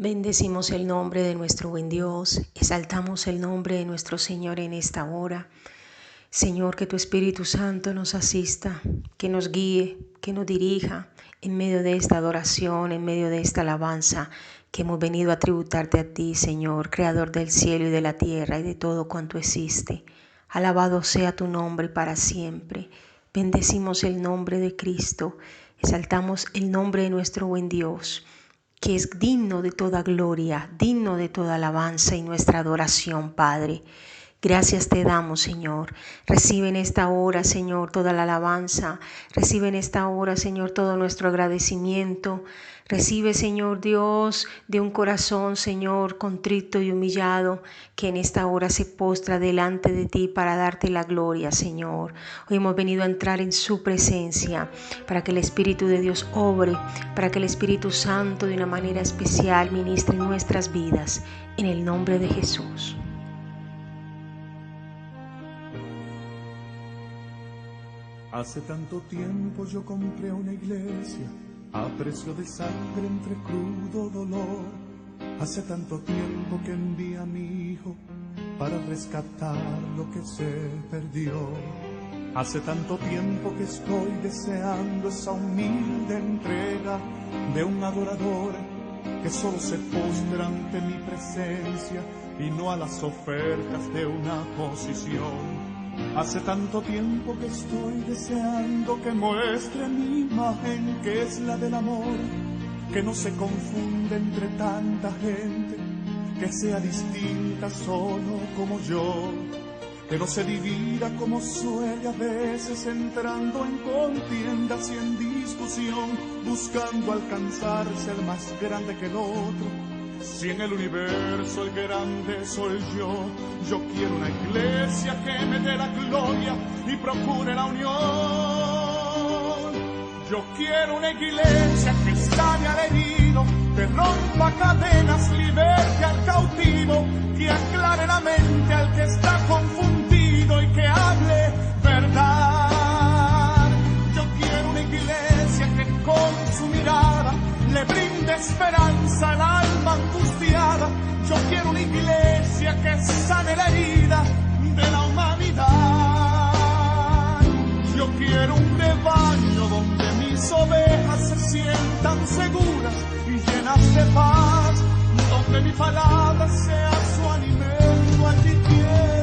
Bendecimos el nombre de nuestro buen Dios, exaltamos el nombre de nuestro Señor en esta hora. Señor, que tu Espíritu Santo nos asista, que nos guíe, que nos dirija en medio de esta adoración, en medio de esta alabanza que hemos venido a tributarte a ti, Señor, Creador del cielo y de la tierra y de todo cuanto existe. Alabado sea tu nombre para siempre. Bendecimos el nombre de Cristo, exaltamos el nombre de nuestro buen Dios, que es digno de toda gloria, digno de toda alabanza y nuestra adoración, Padre. Gracias te damos, Señor. Recibe en esta hora, Señor, toda la alabanza. Recibe en esta hora, Señor, todo nuestro agradecimiento. Recibe, Señor Dios, de un corazón, Señor, contrito y humillado, que en esta hora se postra delante de ti para darte la gloria, Señor. Hoy hemos venido a entrar en su presencia para que el Espíritu de Dios obre, para que el Espíritu Santo de una manera especial ministre en nuestras vidas. En el nombre de Jesús. Hace tanto tiempo yo compré una iglesia a precio de sangre entre crudo dolor. Hace tanto tiempo que envié a mi hijo para rescatar lo que se perdió. Hace tanto tiempo que estoy deseando esa humilde entrega de un adorador que solo se postra ante mi presencia y no a las ofertas de una posición. Hace tanto tiempo que estoy deseando que muestre mi imagen, que es la del amor, que no se confunde entre tanta gente, que sea distinta solo como yo, que no se divida como suele a veces, entrando en contiendas y en discusión, buscando alcanzar ser más grande que el otro. Si en el universo el grande soy yo quiero una iglesia que me dé la gloria y procure la unión. Yo quiero una iglesia que sane al herido, que rompa cadenas, liberte al cautivo, que aclare la mente al que está confundido y que hable verdad. Yo quiero una iglesia que con su mirada le brinde esperanza al alma angustiada. Yo quiero una iglesia que sane la herida de la humanidad. Yo quiero un rebaño donde mis ovejas se sientan seguras y llenas de paz, donde mi palabra sea su alimento. Allí quiero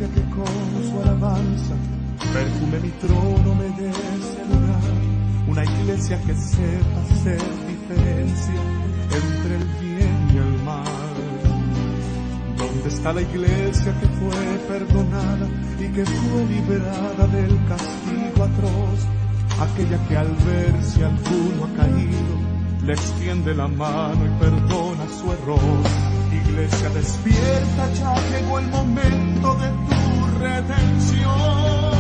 que con su alabanza perfume mi trono, me dé ese lugar. Una iglesia que sepa hacer diferencia entre el bien y el mal. ¿Dónde está la iglesia que fue perdonada y que fue liberada del castigo atroz? Aquella que al ver si alguno ha caído le extiende la mano y perdona su error. Iglesia despierta, ya llegó el momento de tu redención.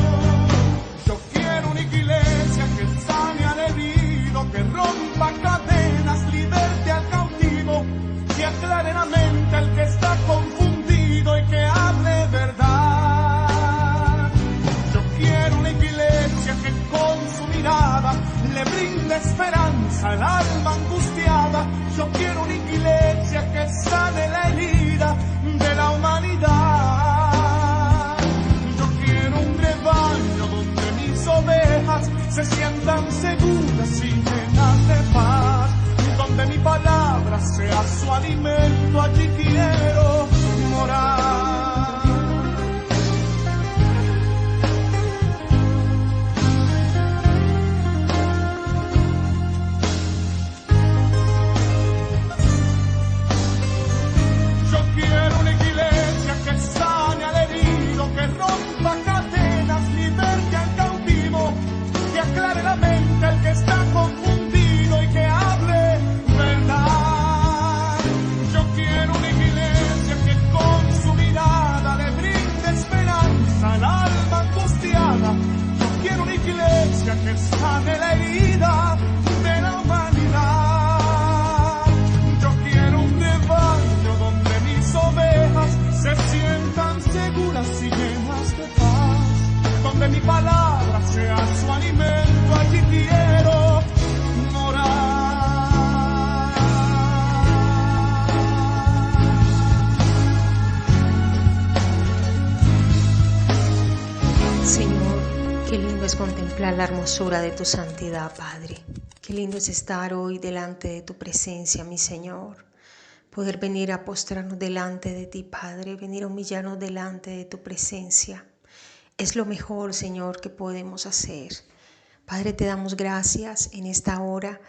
Yo quiero una iglesia que sane al herido, que rompa cadenas, liberte al cautivo, que aclare la mente al que está confundido y que hable verdad. Yo quiero una iglesia que con su mirada le brinde esperanza al alma angustiada. Yo quiero una iglesia que sane la herida de la humanidad. Yo quiero un rebaño donde mis ovejas se sientan seguras y llenas de paz, donde mi palabra sea su alimento. Allí quiero morar. El que está confundido y que hable verdad. Yo quiero una iglesia la hermosura de tu santidad, Padre. Qué lindo es estar hoy delante de tu presencia, mi Señor. Poder venir a postrarnos delante de ti, Padre, venir a humillarnos delante de tu presencia. Es lo mejor, Señor, que podemos hacer. Padre, te damos gracias en esta hora.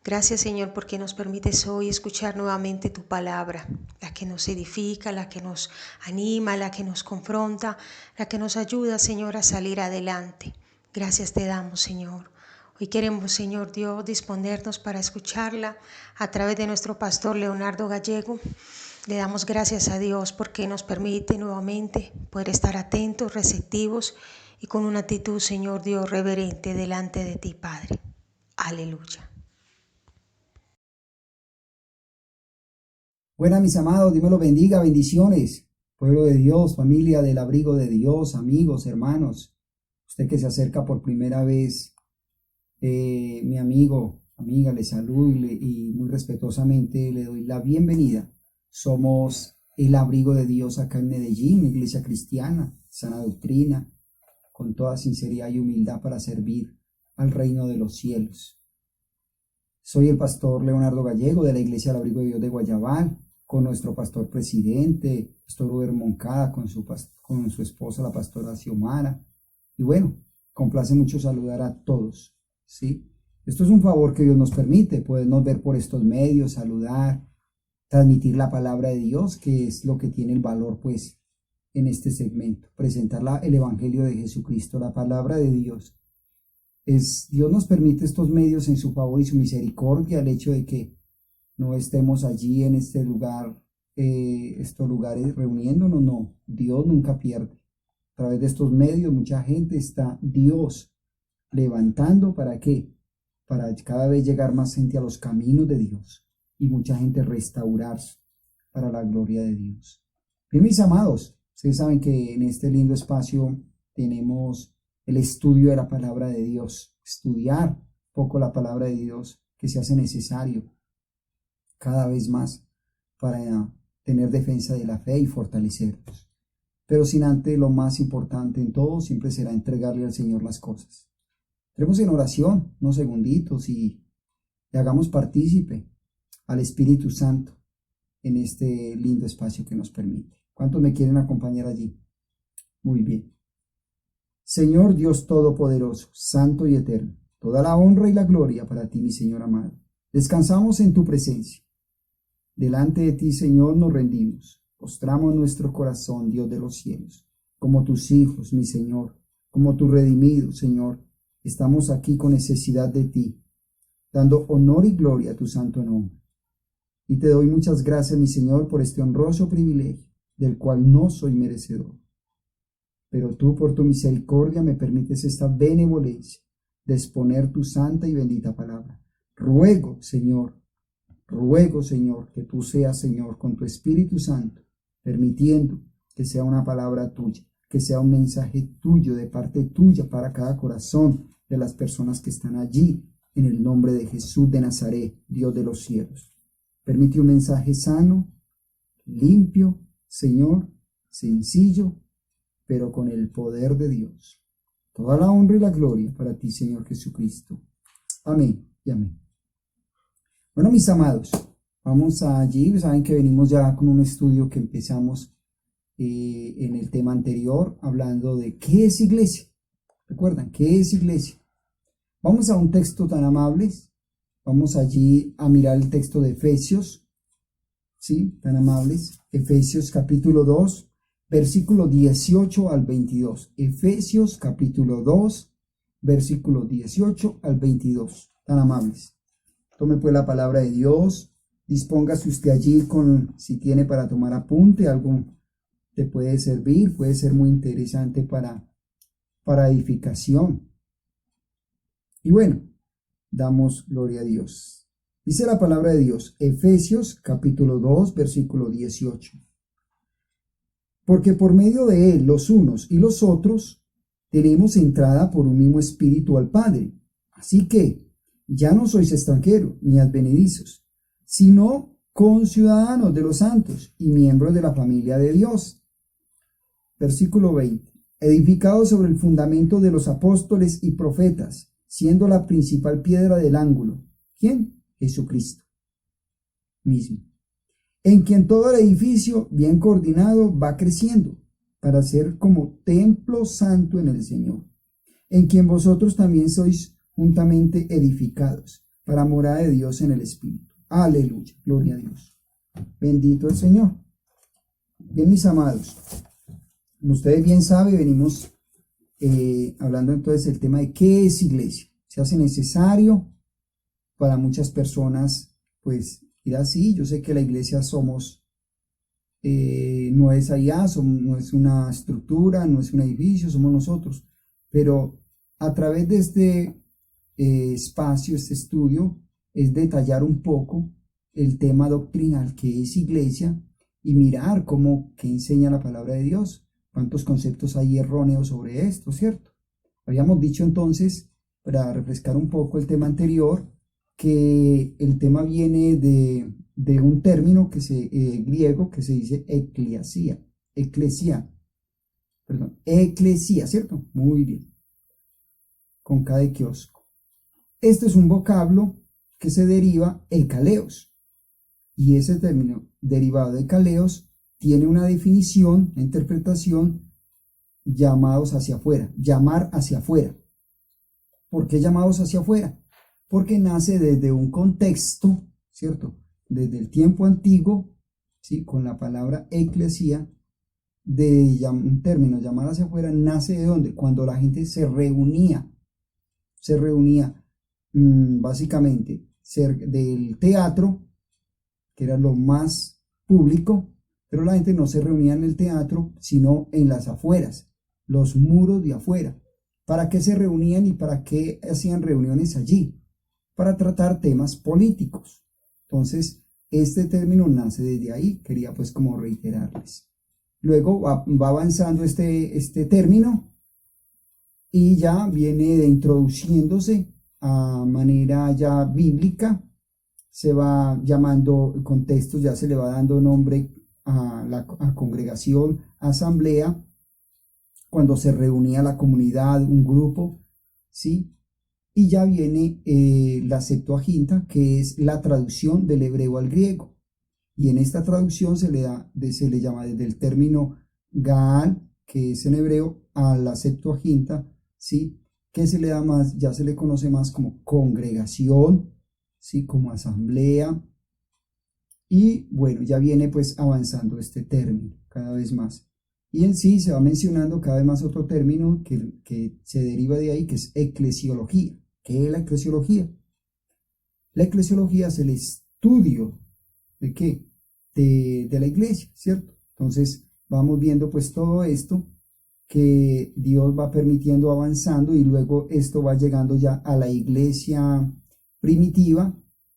Gracias, Señor, porque nos permites hoy escuchar nuevamente tu palabra, la que nos edifica, la que nos anima, la que nos confronta, la que nos ayuda, Señor, a salir adelante. Gracias te damos, Señor. Hoy queremos, Señor Dios, disponernos para escucharla a través de nuestro pastor Leonardo Gallego. Le damos gracias a Dios porque nos permite nuevamente poder estar atentos, receptivos y con una actitud, Señor Dios, reverente delante de ti, Padre. Aleluya. Buenas, mis amados, Dios me los bendiga, bendiciones. Pueblo de Dios, familia del abrigo de Dios, amigos, hermanos. Usted que se acerca por primera vez, mi amigo, amiga, le saludo y muy respetuosamente le doy la bienvenida. Somos el abrigo de Dios acá en Medellín, una iglesia cristiana, sana doctrina, con toda sinceridad y humildad para servir al reino de los cielos. Soy el pastor Leonardo Gallego de la iglesia del abrigo de Dios de Guayabal, con nuestro pastor presidente, pastor Uber Moncada, con su esposa, la pastora Xiomara. Y bueno, complace mucho saludar a todos, ¿sí? Esto es un favor que Dios nos permite, podernos ver por estos medios, saludar, transmitir la palabra de Dios, que es lo que tiene el valor, pues, en este segmento. Presentar el Evangelio de Jesucristo, la palabra de Dios. Dios nos permite estos medios en su favor y su misericordia, el hecho de que no estemos allí en este lugar, estos lugares reuniéndonos, no, Dios nunca pierde. A través de estos medios mucha gente está Dios levantando, ¿para qué? Para cada vez llegar más gente a los caminos de Dios y mucha gente restaurarse para la gloria de Dios. Bien, mis amados, ustedes saben que en este lindo espacio tenemos el estudio de la palabra de Dios, estudiar un poco la palabra de Dios que se hace necesario cada vez más para tener defensa de la fe y fortalecernos. Pero sin antes, lo más importante en todo siempre será entregarle al Señor las cosas. Entremos en oración, unos segunditos, y le hagamos partícipe al Espíritu Santo en este lindo espacio que nos permite. ¿Cuántos me quieren acompañar allí? Muy bien. Señor Dios Todopoderoso, Santo y Eterno, toda la honra y la gloria para ti, mi Señor amado. Descansamos en tu presencia. Delante de ti, Señor, nos rendimos. Postramos nuestro corazón, Dios de los cielos, como tus hijos, mi Señor, como tus redimidos, Señor. Estamos aquí con necesidad de ti, dando honor y gloria a tu santo nombre. Y te doy muchas gracias, mi Señor, por este honroso privilegio, del cual no soy merecedor. Pero tú, por tu misericordia, me permites esta benevolencia de exponer tu santa y bendita palabra. Ruego, Señor, que tú seas, Señor, con tu Espíritu Santo, permitiendo que sea una palabra tuya, que sea un mensaje tuyo, de parte tuya, para cada corazón de las personas que están allí, en el nombre de Jesús de Nazaret, Dios de los cielos. Permite un mensaje sano, limpio, Señor, sencillo, pero con el poder de Dios. Toda la honra y la gloria para ti, Señor Jesucristo. Amén y amén. Bueno, mis amados, vamos allí. Saben que venimos ya con un estudio que empezamos en el tema anterior, hablando de qué es iglesia. ¿Recuerdan? ¿Qué es iglesia? Vamos a un texto tan amable. Vamos allí a mirar el texto de Efesios, ¿sí? Tan amables. Efesios capítulo 2, versículo 18 al 22. Efesios capítulo 2, versículo 18 al 22. Tan amables. Tome pues la palabra de Dios. Dispóngase usted allí si tiene para tomar apunte, algo te puede servir, puede ser muy interesante para edificación. Y bueno, damos gloria a Dios. Dice la palabra de Dios, Efesios capítulo 2, versículo 18. Porque por medio de él, los unos y los otros, tenemos entrada por un mismo espíritu al Padre. Así que ya no sois extranjeros ni advenedizos, sino conciudadanos de los santos y miembros de la familia de Dios. Versículo 20. Edificados sobre el fundamento de los apóstoles y profetas, siendo la principal piedra del ángulo. ¿Quién? Jesucristo mismo. En quien todo el edificio, bien coordinado, va creciendo para ser como templo santo en el Señor, en quien vosotros también sois juntamente edificados para morada de Dios en el Espíritu. Aleluya, gloria a Dios. Bendito el Señor. Bien, mis amados, como ustedes bien saben, venimos hablando entonces del tema de qué es iglesia. Se hace necesario para muchas personas, pues, ir así. Yo sé que la iglesia somos, no es allá, no es una estructura, no es un edificio, somos nosotros. Pero a través de este espacio, este estudio, es detallar un poco el tema doctrinal que es iglesia y mirar cómo que enseña la palabra de Dios. Cuántos conceptos hay erróneos sobre esto, ¿cierto? Habíamos dicho entonces, para refrescar un poco el tema anterior, que el tema viene de un término griego que se dice eclesia, ¿cierto? Muy bien, con K de kiosco. Este es un vocablo que se deriva ekaleos, y ese término derivado de kaleos tiene una definición, una interpretación, llamados hacia afuera, llamar hacia afuera. ¿Por qué llamados hacia afuera? Porque nace desde un contexto, ¿cierto? Desde el tiempo antiguo, ¿sí? Con la palabra eclesia, un término llamar hacia afuera, nace de ¿dónde? Cuando la gente se reunía básicamente cerca del teatro, que era lo más público, pero la gente no se reunía en el teatro, sino en las afueras, los muros de afuera. ¿Para qué se reunían y para qué hacían reuniones allí? Para tratar temas políticos. Entonces, este término nace desde ahí, quería pues como reiterarles. Luego va avanzando este término y ya viene introduciéndose a manera ya bíblica, se va llamando contextos, ya se le va dando nombre a congregación, asamblea, cuando se reunía la comunidad, un grupo, ¿sí? Y ya viene la Septuaginta, que es la traducción del hebreo al griego. Y en esta traducción se le llama desde el término Gaal, que es en hebreo, a la Septuaginta, ¿sí? Que se le da más, ya se le conoce más como congregación, ¿sí? Como asamblea. Y bueno, ya viene pues avanzando este término cada vez más. Y en sí se va mencionando cada vez más otro término que se deriva de ahí, que es eclesiología. ¿Qué es la eclesiología? La eclesiología es el estudio ¿de qué? De la iglesia, ¿cierto? Entonces vamos viendo pues todo esto que Dios va permitiendo avanzando y luego esto va llegando ya a la iglesia primitiva,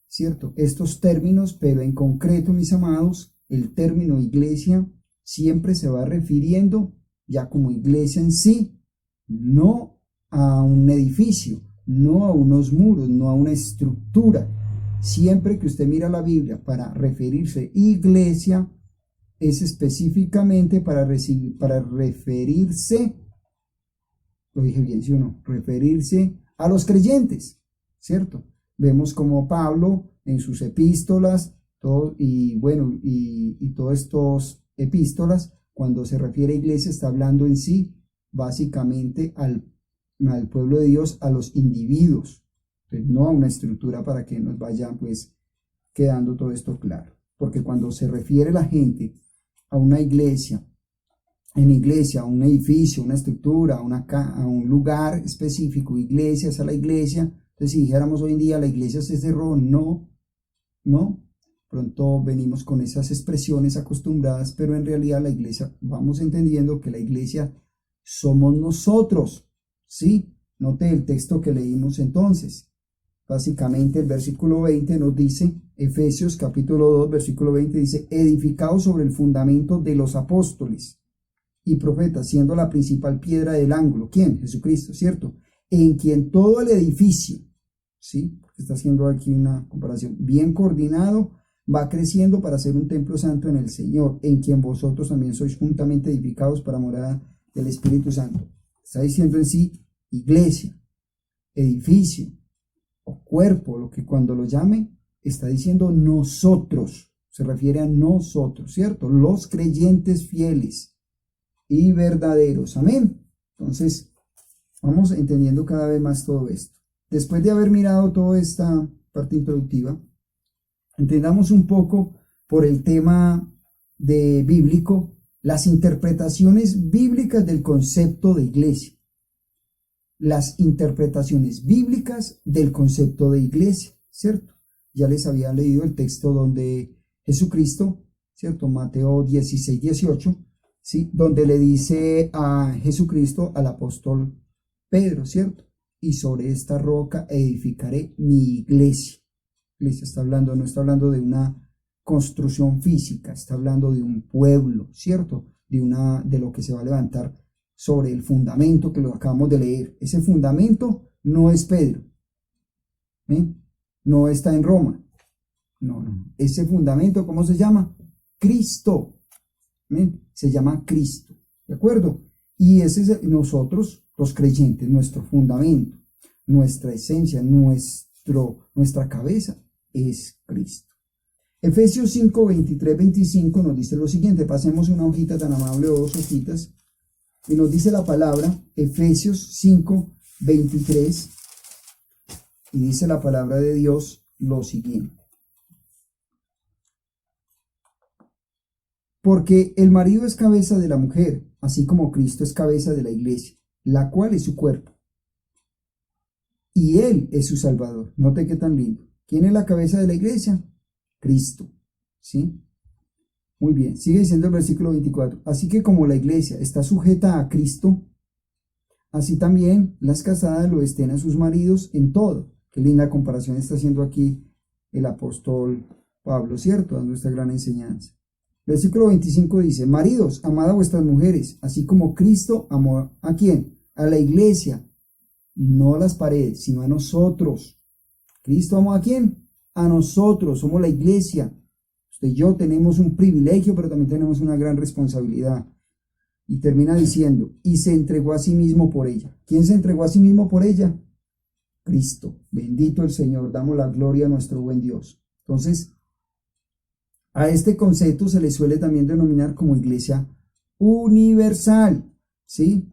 ¿cierto? Estos términos, pero en concreto, mis amados, el término iglesia siempre se va refiriendo ya como iglesia en sí, no a un edificio, no a unos muros, no a una estructura. Siempre que usted mira la Biblia para referirse iglesia, es específicamente para referirse, lo dije bien, ¿sí o no? Referirse a los creyentes, ¿cierto? Vemos como Pablo en sus epístolas, y todos estos epístolas, cuando se refiere a iglesia, está hablando en sí, básicamente al pueblo de Dios, a los individuos, pues no a una estructura, para que nos vaya pues quedando todo esto claro. Porque cuando se refiere la gente a una iglesia, a un edificio, una estructura, a un lugar específico, iglesia, es a la iglesia. Entonces, si dijéramos hoy en día la iglesia se cerró, no, pronto venimos con esas expresiones acostumbradas, pero en realidad la iglesia, vamos entendiendo que la iglesia somos nosotros, ¿sí? Note el texto que leímos entonces. Básicamente el versículo 20 nos dice, Efesios capítulo 2, versículo 20 dice, edificados sobre el fundamento de los apóstoles y profetas, siendo la principal piedra del ángulo. ¿Quién? Jesucristo, ¿cierto? En quien todo el edificio, ¿sí? Porque está haciendo aquí una comparación, bien coordinado, va creciendo para ser un templo santo en el Señor, en quien vosotros también sois juntamente edificados para morada del Espíritu Santo. Está diciendo en sí, iglesia. edificio o cuerpo, lo que cuando lo llame, está diciendo nosotros, se refiere a nosotros, ¿cierto? Los creyentes fieles y verdaderos, amén. Entonces, vamos entendiendo cada vez más todo esto. Después de haber mirado toda esta parte introductiva, entendamos un poco por el tema de bíblico, las interpretaciones bíblicas del concepto de iglesia. Las interpretaciones bíblicas del concepto de iglesia, ¿cierto? Ya les había leído el texto donde Jesucristo, ¿cierto? Mateo 16, 18, ¿sí? Donde le dice a Jesucristo, al apóstol Pedro, ¿cierto? Y sobre esta roca edificaré mi iglesia. Iglesia está hablando, no está hablando de una construcción física, está hablando de un pueblo, ¿cierto? De lo que se va a levantar sobre el fundamento que lo acabamos de leer. Ese fundamento no es Pedro, ¿eh? No está en Roma, no. Ese fundamento, ¿cómo se llama? Cristo, ¿eh? Se llama Cristo, ¿de acuerdo? Y ese es nosotros, los creyentes, nuestro fundamento, nuestra esencia, nuestra cabeza es Cristo. Efesios 5, 23, 25 nos dice lo siguiente. Pasemos una hojita tan amable o 2 hojitas. Y nos dice la palabra, Efesios 5, 23. Y dice la palabra de Dios lo siguiente. Porque el marido es cabeza de la mujer, así como Cristo es cabeza de la iglesia, la cual es su cuerpo. Y Él es su Salvador. Note qué tan lindo. ¿Quién es la cabeza de la iglesia? Cristo. ¿Sí? Muy bien. Sigue diciendo el versículo 24. Así que como la iglesia está sujeta a Cristo, así también las casadas lo estén a sus maridos en todo. Qué linda comparación está haciendo aquí el apóstol Pablo, ¿cierto? Dando esta gran enseñanza. Versículo 25 dice, maridos, amad a vuestras mujeres, así como Cristo amó ¿a quién? A la iglesia, no a las paredes, sino a nosotros. ¿Cristo amó a quién? A nosotros, somos la iglesia. Usted y yo tenemos un privilegio, pero también tenemos una gran responsabilidad. Y termina diciendo, y se entregó a sí mismo por ella. ¿Quién se entregó a sí mismo por ella? Cristo. Bendito el Señor, damos la gloria a nuestro buen Dios. Entonces, a este concepto se le suele también denominar como iglesia universal, ¿sí?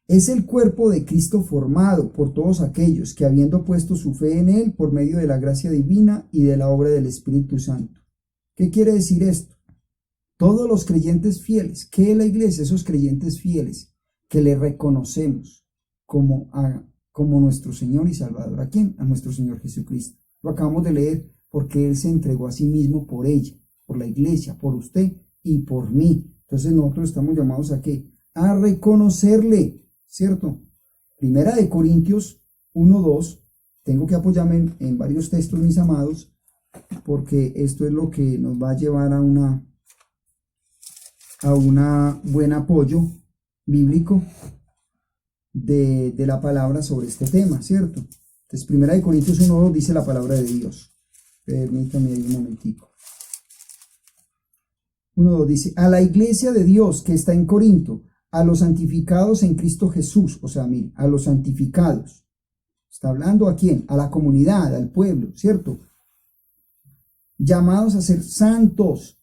Es el cuerpo de Cristo formado por todos aquellos que habiendo puesto su fe en Él por medio de la gracia divina y de la obra del Espíritu Santo. ¿Qué quiere decir esto? Todos los creyentes fieles, ¿qué es la iglesia? Esos creyentes fieles que le reconocemos como nuestro Señor y Salvador. ¿A quién? A nuestro Señor Jesucristo. Lo acabamos de leer. Porque Él se entregó a sí mismo por ella, por la iglesia, por usted y por mí. Entonces nosotros estamos llamados ¿a qué? A reconocerle, ¿cierto? Primera de Corintios 1, 2. Tengo que apoyarme en varios textos, mis amados, porque esto es lo que nos va a llevar a un buen apoyo bíblico de la palabra sobre este tema, ¿cierto? Entonces, Primera de Corintios 1, 2 dice la palabra de Dios. Permítame ahí un momentico. 1:2 dice, a la iglesia de Dios que está en Corinto, a los santificados en Cristo Jesús, o sea, mire, a los santificados. Está hablando ¿a quién? A la comunidad, al pueblo, ¿cierto? Llamados a ser santos,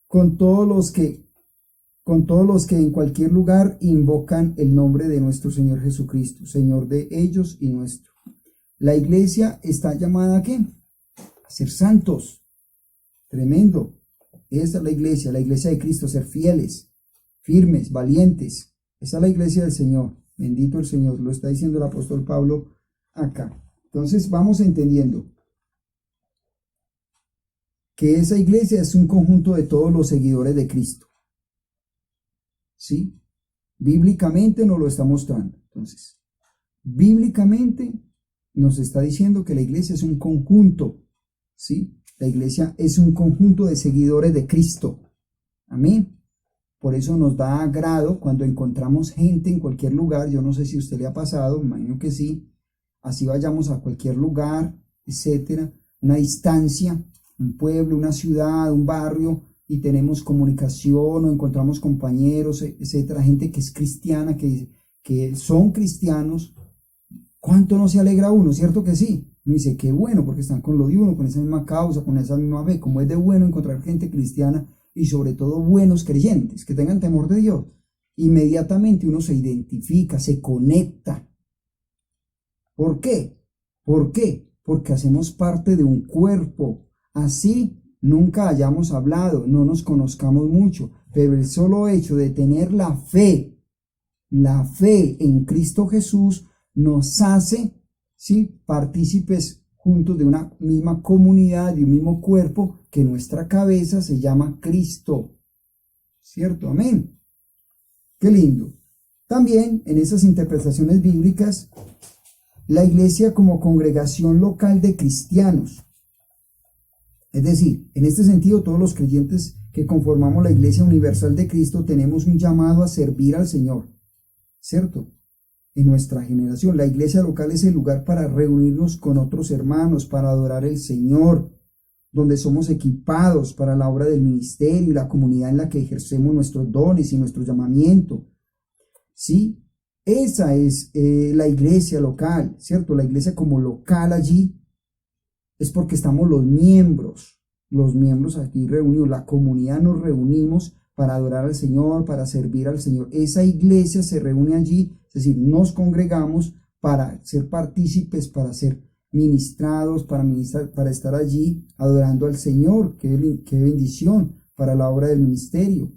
con todos los que en cualquier lugar invocan el nombre de nuestro Señor Jesucristo, Señor de ellos y nuestro. La iglesia está llamada ¿a qué? A ser santos. Tremendo. Esa es la iglesia de Cristo, ser fieles, firmes, valientes. Esa es la iglesia del Señor. Bendito el Señor. Lo está diciendo el apóstol Pablo acá. Entonces vamos entendiendo que esa iglesia es un conjunto de todos los seguidores de Cristo. ¿Sí? Bíblicamente nos lo está mostrando. Entonces, bíblicamente nos está diciendo que la iglesia es un conjunto, ¿sí? La iglesia es un conjunto de seguidores de Cristo. Amén. Por eso nos da agrado cuando encontramos gente en cualquier lugar. Yo no sé si a usted le ha pasado, me imagino que sí. Así vayamos a cualquier lugar, etcétera, una distancia, un pueblo, una ciudad, un barrio, y tenemos comunicación o encontramos compañeros, etcétera, gente que es cristiana, que son cristianos. ¿Cuánto no se alegra uno? ¿Cierto que sí? Uno dice, qué bueno, porque están con lo de uno, con esa misma causa, con esa misma fe. Como es de bueno encontrar gente cristiana y sobre todo buenos creyentes, que tengan temor de Dios. Inmediatamente uno se identifica, se conecta. ¿Por qué? ¿Por qué? Porque hacemos parte de un cuerpo. Así nunca hayamos hablado, no nos conozcamos mucho, pero el solo hecho de tener la fe en Cristo Jesús nos hace, ¿sí?, partícipes juntos de una misma comunidad, de un mismo cuerpo, que nuestra cabeza se llama Cristo. ¿Cierto? Amén. Qué lindo. También en esas interpretaciones bíblicas, la iglesia como congregación local de cristianos. Es decir, en este sentido, todos los creyentes que conformamos la Iglesia Universal de Cristo tenemos un llamado a servir al Señor, ¿cierto? En nuestra generación, la iglesia local es el lugar para reunirnos con otros hermanos, para adorar al Señor, donde somos equipados para la obra del ministerio y la comunidad en la que ejercemos nuestros dones y nuestro llamamiento. ¿Sí? Esa es la iglesia local, ¿cierto? La iglesia como local allí es porque estamos los miembros aquí reunidos, la comunidad nos reunimos para adorar al Señor, para servir al Señor. Esa iglesia se reúne allí, es decir, nos congregamos para ser partícipes, para ser ministrados, para ministrar, para estar allí adorando al Señor. Qué bendición para la obra del ministerio.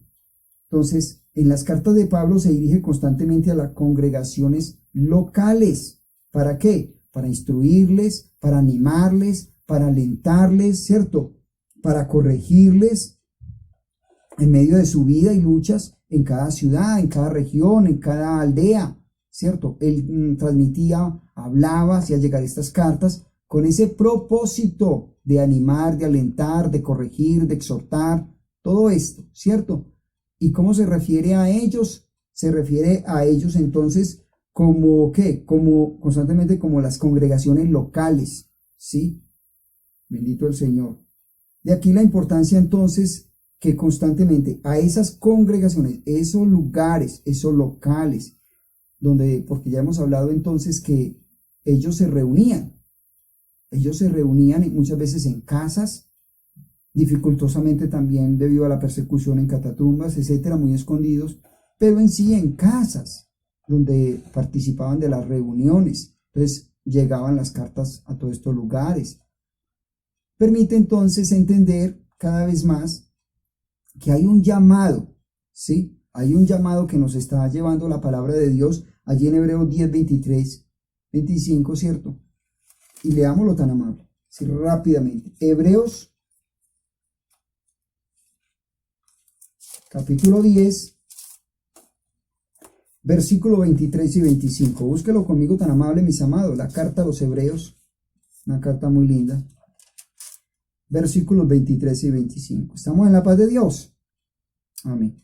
Entonces, en las cartas de Pablo se dirige constantemente a las congregaciones locales. ¿Para qué? Para instruirles, para animarles, para alentarles, ¿cierto? Para corregirles en medio de su vida y luchas en cada ciudad, en cada región, en cada aldea, ¿cierto? Él transmitía, hablaba, hacía llegar estas cartas con ese propósito de animar, de alentar, de corregir, de exhortar, todo esto, ¿cierto? ¿Y cómo se refiere a ellos? Se refiere a ellos entonces como, ¿qué? Como constantemente como las congregaciones locales, ¿sí? Bendito el Señor. De aquí la importancia entonces que constantemente a esas congregaciones, esos lugares, esos locales, donde, porque ya hemos hablado entonces que ellos se reunían muchas veces en casas, dificultosamente también debido a la persecución en catatumbas, etcétera, muy escondidos, pero en sí en casas, donde participaban de las reuniones. Entonces llegaban las cartas a todos estos lugares. Permite entonces entender cada vez más que hay un llamado, ¿sí? Hay un llamado que nos está llevando la palabra de Dios allí en Hebreos 10, 23, 25, ¿cierto? Y leámoslo tan amable, ¿sí? Rápidamente. Hebreos, capítulo 10, versículo 23 y 25. Búsquelo conmigo tan amable, mis amados. La carta a los Hebreos, una carta muy linda. Versículos 23 y 25. Estamos en la paz de Dios. Amén.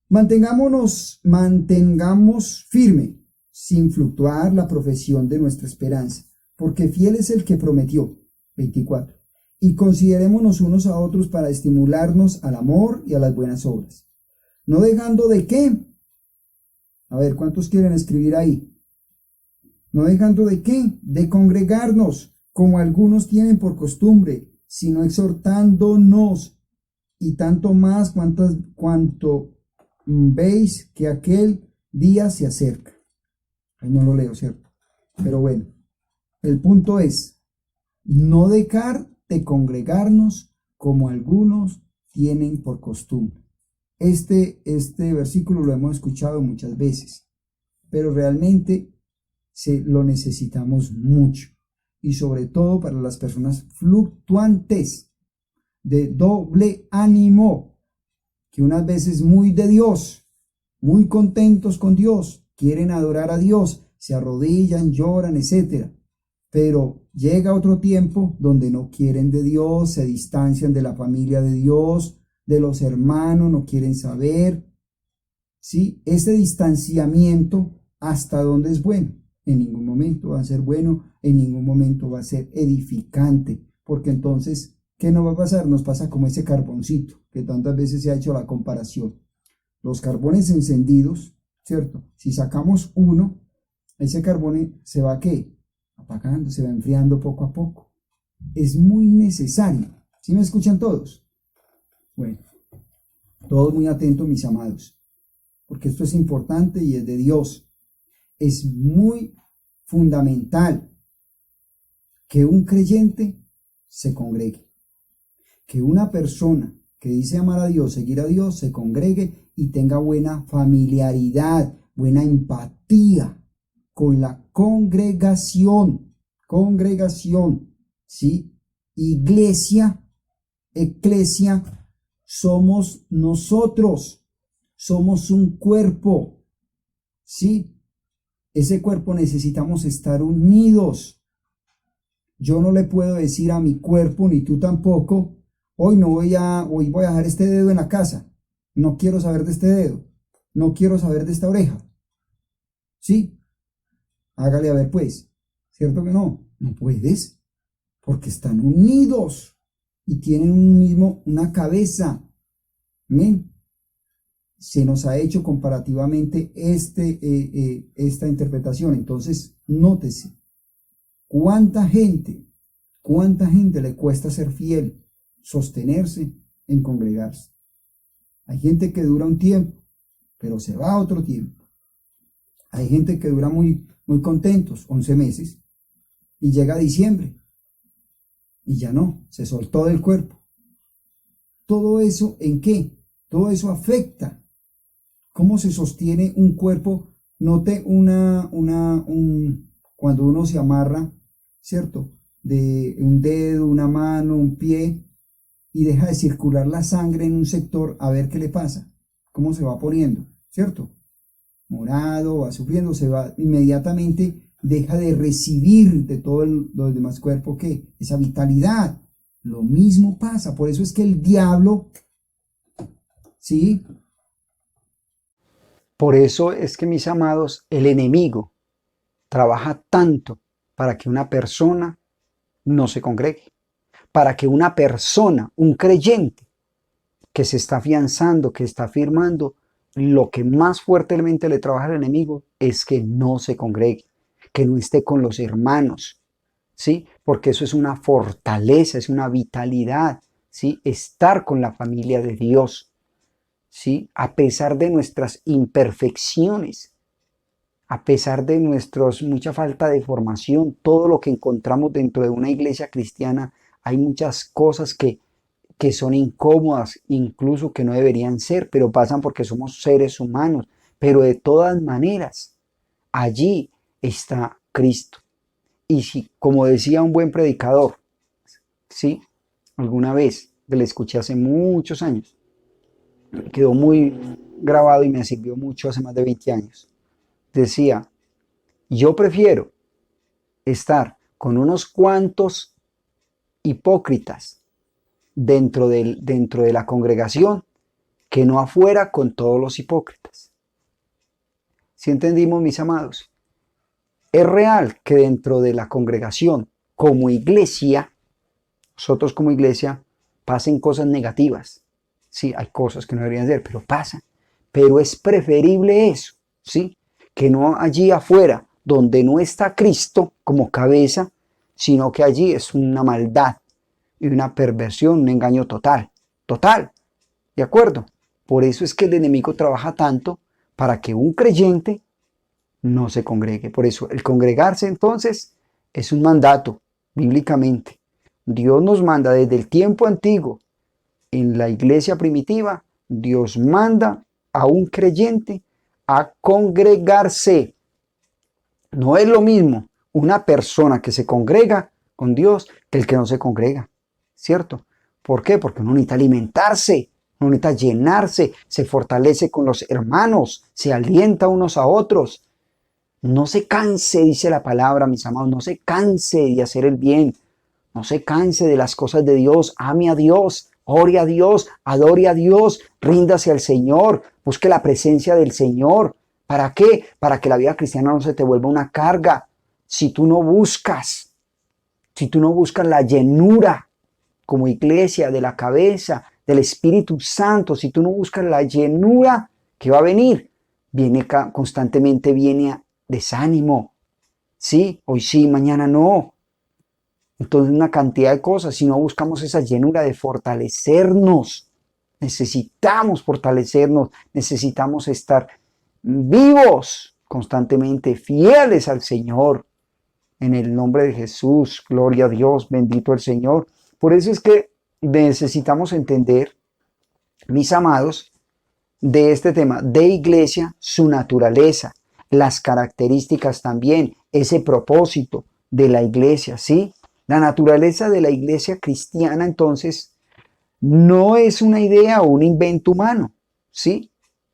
Mantengamos firme, sin fluctuar la profesión de nuestra esperanza, porque fiel es el que prometió. 24. Y considerémonos unos a otros para estimularnos al amor y a las buenas obras. No dejando de qué. A ver, ¿cuántos quieren escribir ahí? No dejando de qué. De congregarnos, como algunos tienen por costumbre, sino exhortándonos, y tanto más cuanto veis que aquel día se acerca. Ahí no lo leo, ¿cierto? Pero bueno, el punto es, no dejar de congregarnos como algunos tienen por costumbre. Este versículo lo hemos escuchado muchas veces, pero realmente lo necesitamos mucho. Y sobre todo para las personas fluctuantes, de doble ánimo, que unas veces muy de Dios, muy contentos con Dios, quieren adorar a Dios, se arrodillan, lloran, etc. Pero llega otro tiempo donde no quieren de Dios, se distancian de la familia de Dios, de los hermanos, no quieren saber. ¿Sí? Ese distanciamiento, ¿hasta dónde es bueno? En ningún momento va a ser bueno, en ningún momento va a ser edificante, porque entonces, ¿qué nos va a pasar? Nos pasa como ese carboncito, que tantas veces se ha hecho la comparación. Los carbones encendidos, ¿cierto? Si sacamos uno ese carbón se va ¿qué? Apagando, se va enfriando poco a poco. Es muy necesario. ¿Sí me escuchan todos? Bueno, todos muy atentos, mis amados, porque esto es importante y es de Dios. Es muy fundamental que un creyente se congregue, que una persona que dice amar a Dios, seguir a Dios, se congregue y tenga buena familiaridad, buena empatía con la congregación, ¿sí? Iglesia, eclesia, somos nosotros, somos un cuerpo, ¿sí? Ese cuerpo necesitamos estar unidos. Yo no le puedo decir a mi cuerpo, ni tú tampoco, hoy voy a dejar este dedo en la casa, no quiero saber de este dedo, no quiero saber de esta oreja, ¿sí? Hágale a ver pues, ¿cierto que no? No puedes, porque están unidos y tienen una cabeza. Amén. Se nos ha hecho comparativamente esta interpretación. Entonces, nótese, cuánta gente le cuesta ser fiel, sostenerse en congregarse. Hay gente que dura un tiempo, pero se va a otro tiempo. Hay gente que dura muy contentos, 11 meses, y llega a diciembre, y ya no, se soltó del cuerpo. ¿Todo eso en qué? Todo eso afecta. ¿Cómo se sostiene un cuerpo? Note cuando uno se amarra, ¿cierto? De un dedo, una mano, un pie, y deja de circular la sangre en un sector, a ver qué le pasa, cómo se va poniendo, ¿cierto? Morado, va sufriendo, se va inmediatamente, deja de recibir de todo los demás cuerpo que esa vitalidad. Lo mismo pasa, por eso es que el diablo, ¿sí? Por eso es que, mis amados, el enemigo trabaja tanto para que una persona no se congregue, para que una persona, un creyente que se está afianzando, que está afirmando, lo que más fuertemente le trabaja al enemigo es que no se congregue, que no esté con los hermanos, ¿sí? Porque eso es una fortaleza, es una vitalidad, ¿sí? Estar con la familia de Dios, ¿sí? A pesar de nuestras imperfecciones, a pesar de mucha falta de formación, todo lo que encontramos dentro de una iglesia cristiana, hay muchas cosas que son incómodas, incluso que no deberían ser, pero pasan porque somos seres humanos. Pero de todas maneras, allí está Cristo. Y si, como decía un buen predicador, ¿sí? Alguna vez, que le escuché hace muchos años, quedó muy grabado y me sirvió mucho hace más de 20 años. Decía, yo prefiero estar con unos cuantos hipócritas dentro de la congregación que no afuera con todos los hipócritas. ¿Sí entendimos, mis amados? Es real que dentro de la congregación, como iglesia, nosotros como iglesia, pasen cosas negativas. Sí, hay cosas que no deberían ser, pero pasan. Pero es preferible eso, ¿sí? Que no allí afuera, donde no está Cristo como cabeza, sino que allí es una maldad y una perversión, un engaño total. Total, ¿de acuerdo? Por eso es que el enemigo trabaja tanto para que un creyente no se congregue. Por eso el congregarse entonces es un mandato bíblicamente. Dios nos manda desde el tiempo antiguo, en la iglesia primitiva, Dios manda a un creyente a congregarse. No es lo mismo una persona que se congrega con Dios que el que no se congrega, ¿cierto? ¿Por qué? Porque uno necesita alimentarse, uno necesita llenarse, se fortalece con los hermanos, se alienta unos a otros. No se canse, dice la palabra, mis amados, no se canse de hacer el bien, no se canse de las cosas de Dios, ame a Dios, ore a Dios, adore a Dios, ríndase al Señor, busque la presencia del Señor. ¿Para qué? Para que la vida cristiana no se te vuelva una carga. Si tú no buscas la llenura como iglesia de la cabeza, del Espíritu Santo, si tú no buscas la llenura que va a venir, constantemente viene desánimo, ¿sí? Hoy sí, mañana no. Entonces una cantidad de cosas, si no buscamos esa llenura de fortalecernos, necesitamos fortalecernos, necesitamos estar vivos constantemente, fieles al Señor, en el nombre de Jesús, gloria a Dios, bendito el Señor. Por eso es que necesitamos entender, mis amados, de este tema de iglesia, su naturaleza, las características también, ese propósito de la iglesia, ¿sí? La naturaleza de la iglesia cristiana, entonces, no es una idea o un invento humano, ¿sí?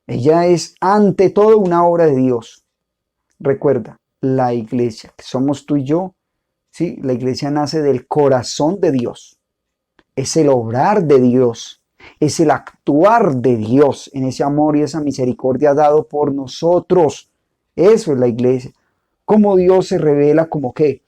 Ella es ante todo una obra de Dios. Recuerda, la iglesia, que somos tú y yo, ¿sí? La iglesia nace del corazón de Dios. Es el obrar de Dios. Es el actuar de Dios en ese amor y esa misericordia dado por nosotros. Eso es la iglesia. Como Dios se revela como qué,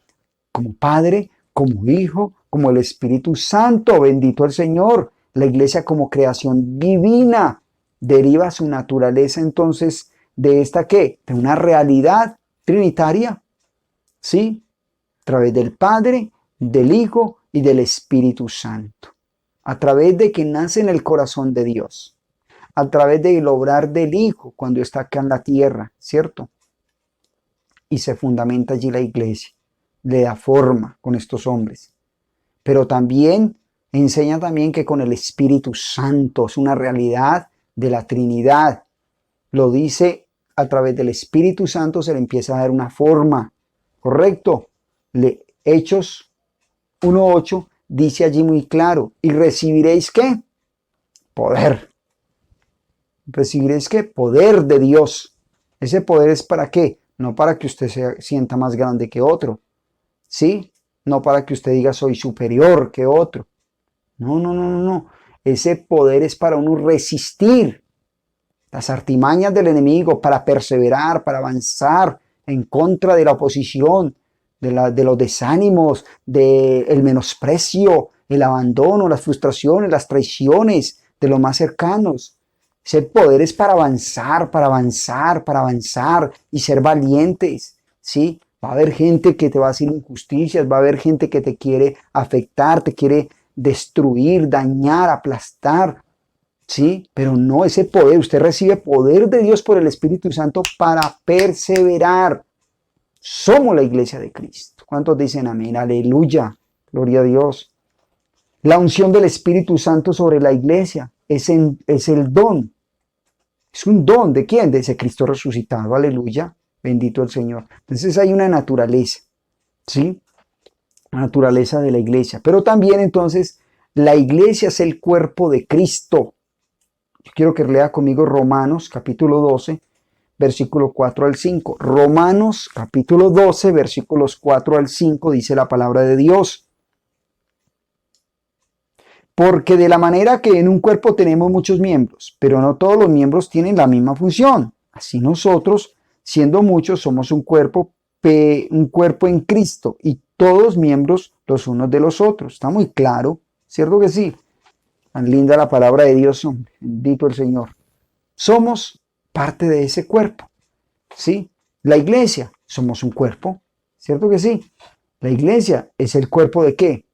como Padre, como Hijo, como el Espíritu Santo, bendito el Señor. La iglesia como creación divina deriva su naturaleza entonces de esta qué, de una realidad trinitaria, ¿sí? A través del Padre, del Hijo y del Espíritu Santo. A través de que nace en el corazón de Dios. A través del obrar del Hijo cuando está acá en la tierra, ¿cierto? Y se fundamenta allí la iglesia. Le da forma con estos hombres. Pero también enseña también que con el Espíritu Santo es una realidad de la Trinidad. Lo dice a través del Espíritu Santo, se le empieza a dar una forma. ¿Correcto? Hechos 1:8 dice allí muy claro, y recibiréis ¿qué? Poder. Recibiréis ¿qué? Poder de Dios. Ese poder es para qué? No para que usted se sienta más grande que otro, ¿sí? No para que usted diga soy superior que otro. No, no, no, no, no. Ese poder es para uno resistir las artimañas del enemigo, para perseverar, para avanzar en contra de la oposición, de los desánimos, del menosprecio, el abandono, las frustraciones, las traiciones de los más cercanos. Ese poder es para avanzar, para avanzar, para avanzar y ser valientes, ¿sí? Va a haber gente que te va a hacer injusticias, va a haber gente que te quiere afectar, te quiere destruir, dañar, aplastar, ¿sí? Pero no, ese poder, usted recibe poder de Dios por el Espíritu Santo para perseverar. Somos la iglesia de Cristo. ¿Cuántos dicen amén? Aleluya. Gloria a Dios. La unción del Espíritu Santo sobre la iglesia es el don. Es un don de quién? De ese Cristo resucitado. Aleluya. Bendito el Señor. Entonces hay una naturaleza, ¿sí? La naturaleza de la iglesia. Pero también entonces la iglesia es el cuerpo de Cristo. Yo quiero que lea conmigo Romanos capítulo 12, versículo 4 al 5. Romanos capítulo 12, versículos 4 al 5 dice la palabra de Dios. Porque de la manera que en un cuerpo tenemos muchos miembros, pero no todos los miembros tienen la misma función. Así nosotros, siendo muchos, somos un cuerpo en Cristo y todos miembros los unos de los otros. Está muy claro, ¿cierto que sí? Tan linda la palabra de Dios, hombre. Bendito el Señor. Somos parte de ese cuerpo, ¿sí? La iglesia, somos un cuerpo, ¿cierto que sí? La iglesia es el cuerpo ¿de qué?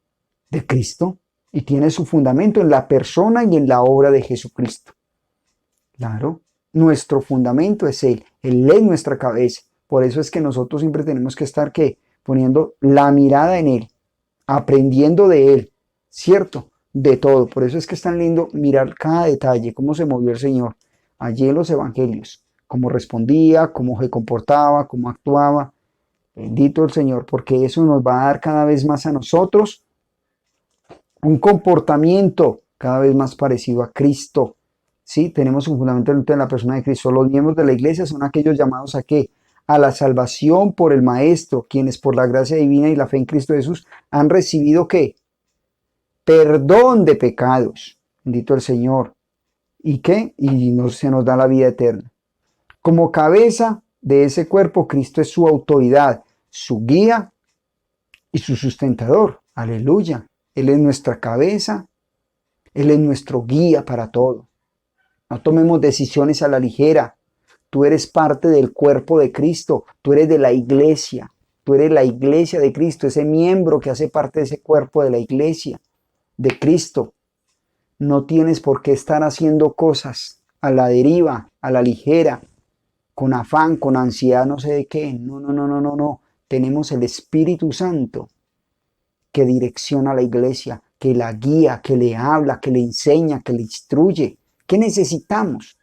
De Cristo y tiene su fundamento en la persona y en la obra de Jesucristo. Claro, nuestro fundamento es Él es nuestra cabeza. Por eso es que nosotros siempre tenemos que estar ¿qué? Poniendo la mirada en Él, aprendiendo de Él, ¿cierto? De todo. Por eso es que es tan lindo mirar cada detalle, cómo se movió el Señor allí en los evangelios, cómo respondía, cómo se comportaba, cómo actuaba. Bendito el Señor, porque eso nos va a dar cada vez más a nosotros un comportamiento cada vez más parecido a Cristo. Sí, tenemos un fundamento en la persona de Cristo. Los miembros de la iglesia son aquellos llamados a ¿qué? A la salvación por el Maestro, quienes por la gracia divina y la fe en Cristo Jesús han recibido ¿qué? Perdón de pecados. Bendito el Señor. ¿Y qué? Y se nos da la vida eterna. Como cabeza de ese cuerpo, Cristo es su autoridad, su guía y su sustentador. Aleluya. Él es nuestra cabeza. Él es nuestro guía para todo. No tomemos decisiones a la ligera. Tú eres parte del cuerpo de Cristo, tú eres de la iglesia, tú eres la iglesia de Cristo, ese miembro que hace parte de ese cuerpo de la iglesia de Cristo. No tienes por qué estar haciendo cosas a la deriva, a la ligera, con afán, con ansiedad, no sé de qué. No, no, no, no, no, no. Tenemos el Espíritu Santo que direcciona a la iglesia, que la guía, que le habla, que le enseña, que le instruye. ¿Qué necesitamos?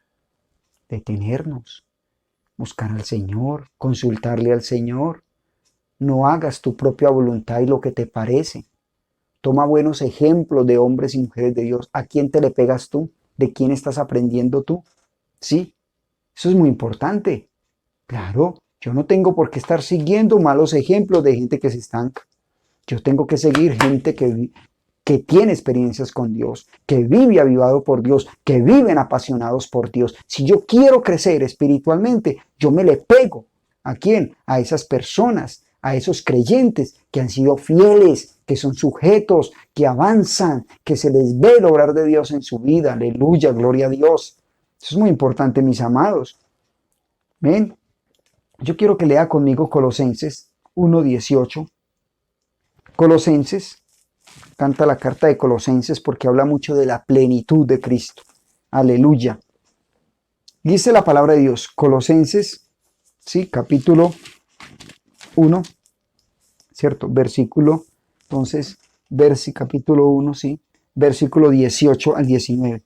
Detenernos, buscar al Señor, consultarle al Señor. No hagas tu propia voluntad y lo que te parece. Toma buenos ejemplos de hombres y mujeres de Dios. ¿A quién te le pegas tú? ¿De quién estás aprendiendo tú? Sí, eso es muy importante. Claro, yo no tengo por qué estar siguiendo malos ejemplos de gente que se estanca. Yo tengo que seguir gente que tiene experiencias con Dios, que vive avivado por Dios, que viven apasionados por Dios. Si yo quiero crecer espiritualmente, yo me le pego. ¿A quién? A esas personas, a esos creyentes que han sido fieles, que son sujetos, que avanzan, que se les ve el obrar de Dios en su vida. Aleluya, gloria a Dios. Eso es muy importante, mis amados. ¿Ven? Yo quiero que lea conmigo Colosenses 1:18. Colosenses, canta la carta de Colosenses porque habla mucho de la plenitud de Cristo. Aleluya. Dice la palabra de Dios, Colosenses, sí, capítulo 1, ¿cierto? Versículo, entonces, capítulo 1, sí, versículo 18 al 19.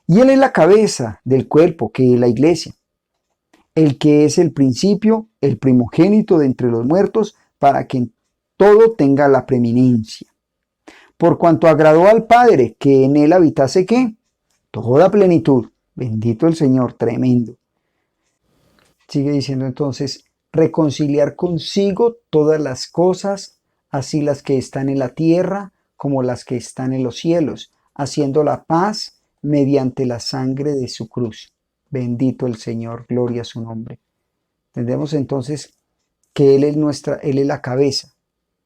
Y Él es la cabeza del cuerpo, que es la iglesia, el que es el principio, el primogénito de entre los muertos, para que en todo tenga la preeminencia. Por cuanto agradó al Padre que en Él habitase, ¿qué? Toda plenitud. Bendito el Señor, tremendo. Sigue diciendo entonces, reconciliar consigo todas las cosas, así las que están en la tierra como las que están en los cielos, haciendo la paz mediante la sangre de su cruz. Bendito el Señor, gloria a su nombre. Entendemos entonces que Él es la cabeza.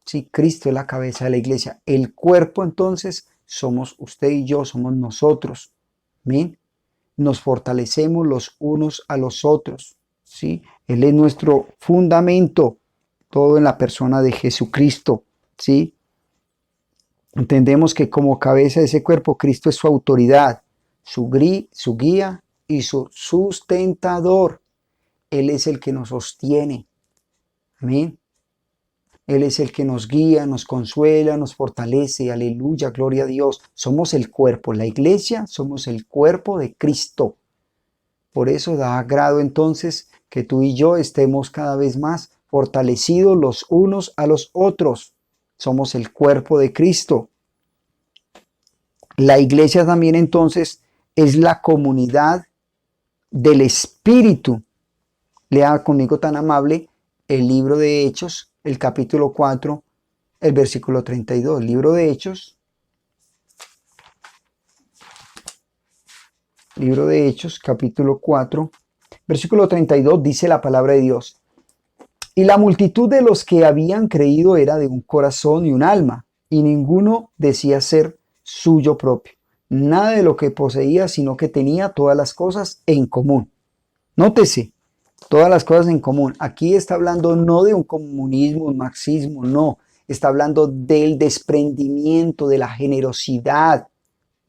Sí, Cristo es la cabeza de la iglesia. El cuerpo entonces somos usted y yo, somos nosotros. ¿Amén? Nos fortalecemos los unos a los otros. ¿Sí? Él es nuestro fundamento, todo en la persona de Jesucristo. ¿Sí? Entendemos que como cabeza de ese cuerpo, Cristo es su autoridad, su guía y su sustentador. Él es el que nos sostiene. Amén. Él es el que nos guía, nos consuela, nos fortalece. Aleluya, gloria a Dios. Somos el cuerpo, la iglesia, somos el cuerpo de Cristo. Por eso da agrado entonces que tú y yo estemos cada vez más fortalecidos los unos a los otros. Somos el cuerpo de Cristo. La iglesia también entonces es la comunidad del Espíritu. Lea conmigo tan amable el libro de Hechos, el capítulo 4, el versículo 32. Libro de Hechos, capítulo 4, versículo 32, dice la palabra de Dios. Y la multitud de los que habían creído era de un corazón y un alma, y ninguno decía ser suyo propio, nada de lo que poseía, sino que tenía todas las cosas en común. Nótese, todas las cosas en común. Aquí está hablando no de un comunismo, un marxismo, no. Está hablando del desprendimiento, de la generosidad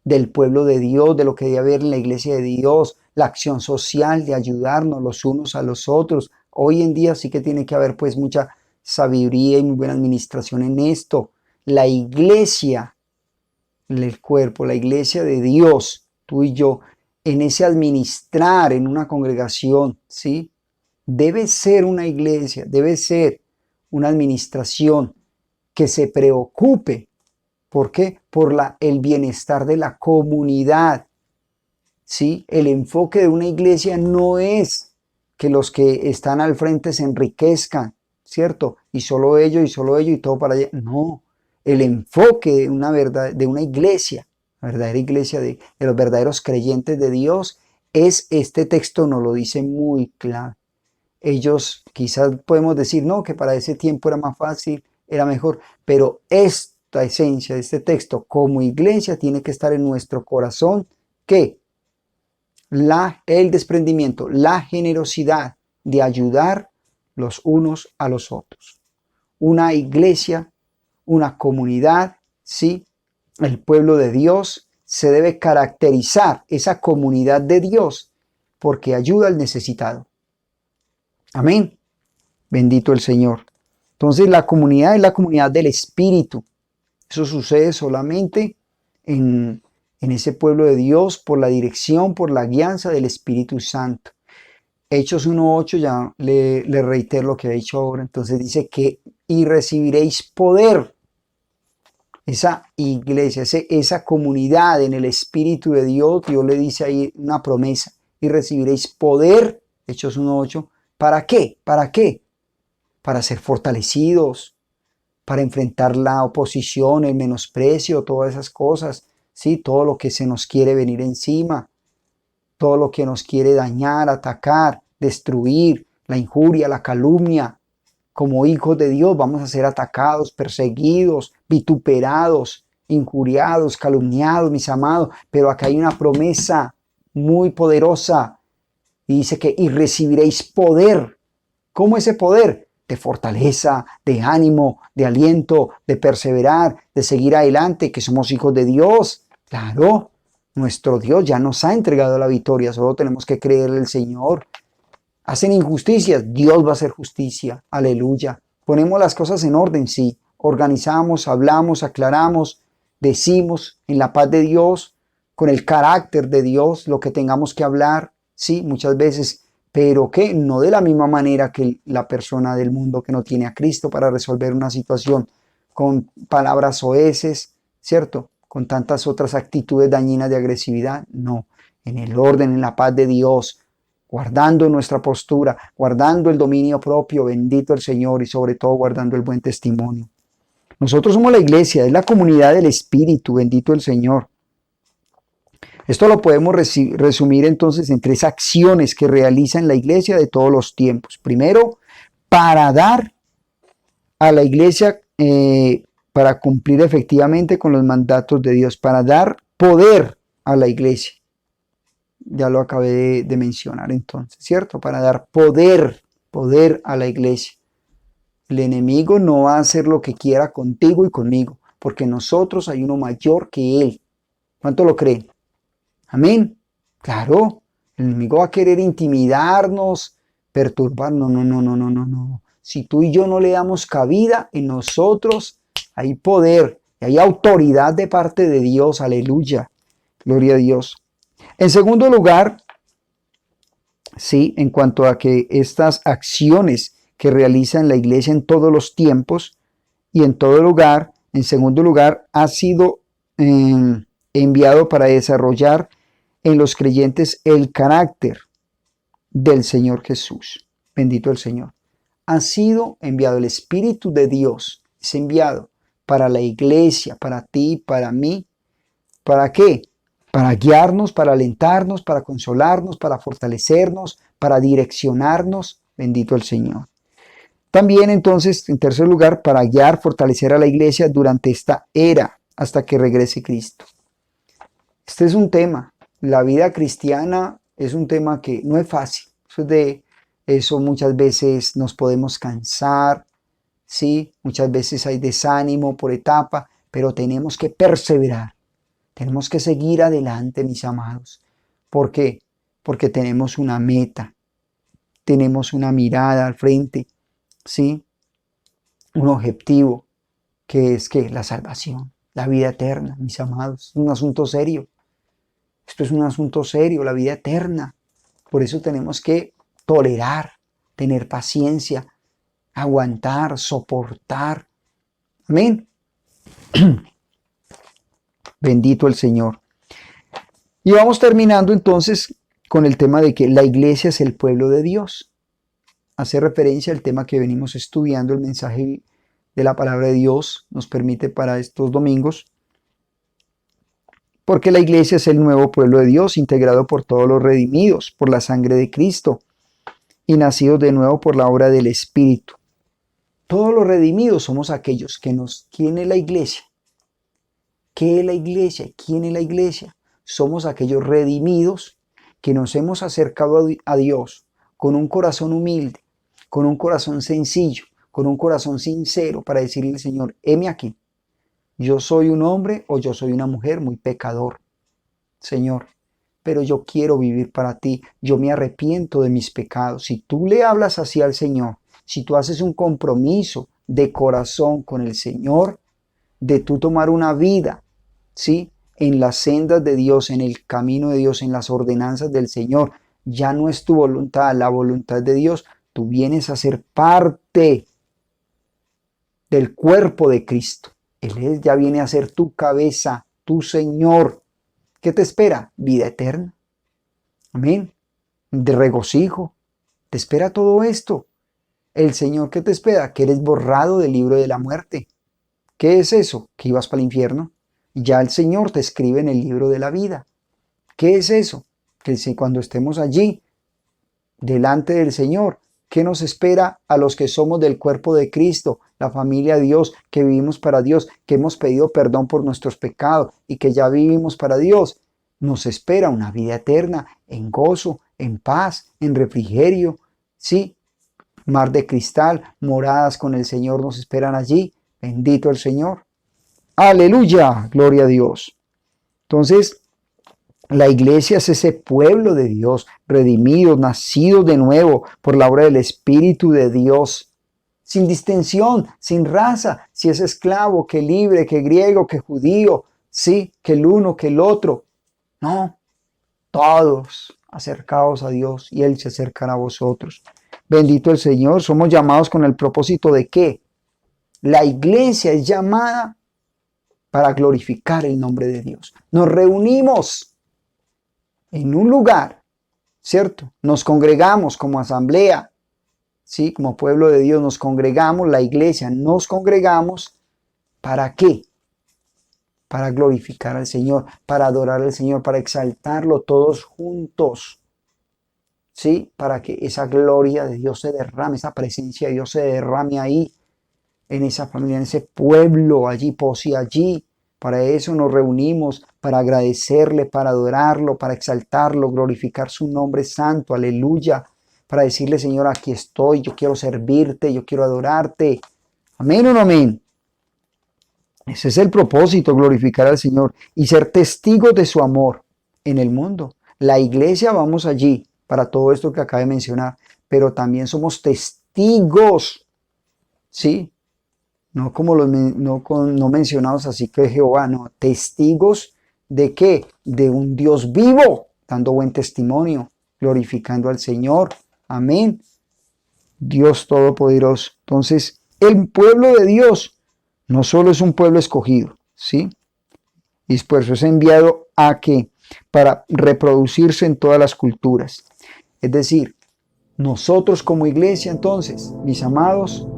del pueblo de Dios, de lo que debe haber en la iglesia de Dios, la acción social de ayudarnos los unos a los otros. Hoy en día sí que tiene que haber pues mucha sabiduría y muy buena administración en esto. La iglesia, el cuerpo, la iglesia de Dios, tú y yo, en ese administrar en una congregación, ¿sí? Debe ser una iglesia, debe ser una administración que se preocupe. ¿Por qué? Por el bienestar de la comunidad. ¿Sí? El enfoque de una iglesia no es que los que están al frente se enriquezcan, ¿cierto? Y solo ellos y todo para allá. No, el enfoque de una iglesia, la verdadera iglesia de los verdaderos creyentes de Dios, es este texto nos lo dice muy claro. Ellos quizás podemos decir, no, que para ese tiempo era más fácil, era mejor, pero esta esencia de este texto como iglesia tiene que estar en nuestro corazón, ¿qué? el desprendimiento, la generosidad de ayudar los unos a los otros. Una iglesia, una comunidad, ¿sí? El pueblo de Dios se debe caracterizar, esa comunidad de Dios, porque ayuda al necesitado. Amén. Bendito el Señor. Entonces la comunidad es la comunidad del Espíritu. Eso sucede solamente en ese pueblo de Dios por la dirección, por la guianza del Espíritu Santo. Hechos 1:8, ya le reitero lo que he dicho ahora. Entonces dice que y recibiréis poder. Esa iglesia, esa comunidad en el Espíritu de Dios, Dios le dice ahí una promesa. Y recibiréis poder, Hechos 1:8. ¿Para qué? ¿Para qué? Para ser fortalecidos, para enfrentar la oposición, el menosprecio, todas esas cosas, ¿sí? Todo lo que se nos quiere venir encima, todo lo que nos quiere dañar, atacar, destruir, la injuria, la calumnia. Como hijos de Dios vamos a ser atacados, perseguidos, vituperados, injuriados, calumniados, mis amados. Pero acá hay una promesa muy poderosa. Y dice que y recibiréis poder. ¿Cómo ese poder? De fortaleza, de ánimo, de aliento, de perseverar, de seguir adelante, que somos hijos de Dios. Claro, nuestro Dios ya nos ha entregado la victoria, solo tenemos que creerle al Señor. Hacen injusticias, Dios va a hacer justicia. Aleluya. Ponemos las cosas en orden, sí. Organizamos, hablamos, aclaramos, decimos en la paz de Dios, con el carácter de Dios, lo que tengamos que hablar, sí, muchas veces, pero que no de la misma manera que la persona del mundo que no tiene a Cristo para resolver una situación con palabras soeces, ¿cierto? Con tantas otras actitudes dañinas de agresividad. No, en el orden, en la paz de Dios, guardando nuestra postura, guardando el dominio propio, bendito el Señor, y sobre todo guardando el buen testimonio. Nosotros somos la iglesia, es la comunidad del Espíritu, bendito el Señor. Esto lo podemos resumir entonces en 3 acciones que realiza en la iglesia de todos los tiempos. Primero, para dar a la iglesia, para cumplir efectivamente con los mandatos de Dios, para dar poder a la iglesia. Ya lo acabé de mencionar entonces, ¿cierto? Para dar poder a la iglesia. El enemigo no va a hacer lo que quiera contigo y conmigo, porque nosotros hay uno mayor que él. ¿Cuánto lo creen? Amén. Claro, el enemigo va a querer intimidarnos, perturbarnos. No. Si tú y yo no le damos cabida, en nosotros hay poder, y hay autoridad de parte de Dios. Aleluya. Gloria a Dios. En segundo lugar, sí, en cuanto a que estas acciones que realiza la iglesia en todos los tiempos y en todo lugar, en segundo lugar, ha sido enviado para desarrollar en los creyentes el carácter del Señor Jesús. Bendito el Señor. Ha sido enviado el Espíritu de Dios, es enviado para la iglesia, para ti, para mí. ¿Para qué? Para guiarnos, para alentarnos, para consolarnos, para fortalecernos, para direccionarnos. Bendito el Señor. También entonces, en tercer lugar, para guiar, fortalecer a la iglesia durante esta era, hasta que regrese Cristo. Este es un tema. La vida cristiana es un tema que no es fácil. Eso muchas veces nos podemos cansar, ¿sí? Muchas veces hay desánimo por etapa, pero tenemos que perseverar. Tenemos que seguir adelante, mis amados. ¿Por qué? Porque tenemos una meta, tenemos una mirada al frente, ¿sí? Un objetivo, que es que la salvación, la vida eterna, mis amados. Es un asunto serio. Esto es un asunto serio, la vida eterna. Por eso tenemos que tolerar, tener paciencia, aguantar, soportar. Amén. Bendito el Señor. Y vamos terminando entonces con el tema de que la iglesia es el pueblo de Dios. Hace referencia al tema que venimos estudiando, el mensaje de la palabra de Dios nos permite para estos domingos. Porque la iglesia es el nuevo pueblo de Dios, integrado por todos los redimidos, por la sangre de Cristo y nacidos de nuevo por la obra del Espíritu. Todos los redimidos somos aquellos que ¿quién es la iglesia? ¿Qué es la iglesia? ¿Quién es la iglesia? Somos aquellos redimidos que nos hemos acercado a Dios con un corazón humilde, con un corazón sencillo, con un corazón sincero para decirle al Señor, heme aquí, yo soy un hombre o yo soy una mujer muy pecador, Señor, pero yo quiero vivir para ti, yo me arrepiento de mis pecados. Si tú le hablas así al Señor, si tú haces un compromiso de corazón con el Señor, de tú tomar una vida, ¿sí?, en las sendas de Dios, en el camino de Dios, en las ordenanzas del Señor, ya no es tu voluntad, la voluntad de Dios, tú vienes a ser parte del cuerpo de Cristo. Él ya viene a ser tu cabeza, tu Señor. ¿Qué te espera? Vida eterna. Amén. De regocijo. Te espera todo esto. El Señor, ¿qué te espera? Que eres borrado del libro de la muerte. ¿Qué es eso? Que ibas para el infierno. Ya el Señor te escribe en el libro de la vida. ¿Qué es eso? Que cuando estemos allí, delante del Señor, ¿qué nos espera a los que somos del cuerpo de Cristo, la familia de Dios, que vivimos para Dios, que hemos pedido perdón por nuestros pecados y que ya vivimos para Dios? Nos espera una vida eterna, en gozo, en paz, en refrigerio, ¿sí? Mar de cristal, moradas con el Señor nos esperan allí. Bendito el Señor. Aleluya, gloria a Dios. Entonces, la iglesia es ese pueblo de Dios, redimido, nacido de nuevo por la obra del Espíritu de Dios, sin distinción, sin raza, si es esclavo, que libre, que griego, que judío, sí, que el uno, que el otro. No, todos acercaos a Dios y Él se acercará a vosotros. Bendito el Señor, somos llamados con el propósito de ¿qué? La iglesia es llamada para glorificar el nombre de Dios. Nos reunimos en un lugar, ¿cierto? Nos congregamos como asamblea, ¿sí? Como pueblo de Dios nos congregamos, la iglesia nos congregamos, ¿para qué? Para glorificar al Señor, para adorar al Señor, para exaltarlo todos juntos, ¿sí? Para que esa gloria de Dios se derrame, esa presencia de Dios se derrame ahí, en esa familia, en ese pueblo, allí, posi allí. Para eso nos reunimos, para agradecerle, para adorarlo, para exaltarlo, glorificar su nombre santo, aleluya, para decirle, Señor, aquí estoy, yo quiero servirte, yo quiero adorarte. Amén o no amén. Ese es el propósito, glorificar al Señor y ser testigos de su amor en el mundo. La iglesia, vamos allí para todo esto que acabo de mencionar, pero también somos testigos, ¿sí? No como los no mencionados así que Jehová, no, testigos de qué, de un Dios vivo, dando buen testimonio, glorificando al Señor, amén, Dios Todopoderoso. Entonces, el pueblo de Dios no solo es un pueblo escogido, ¿sí? Y por eso es enviado a qué, para reproducirse en todas las culturas. Es decir, nosotros como iglesia entonces, mis amados,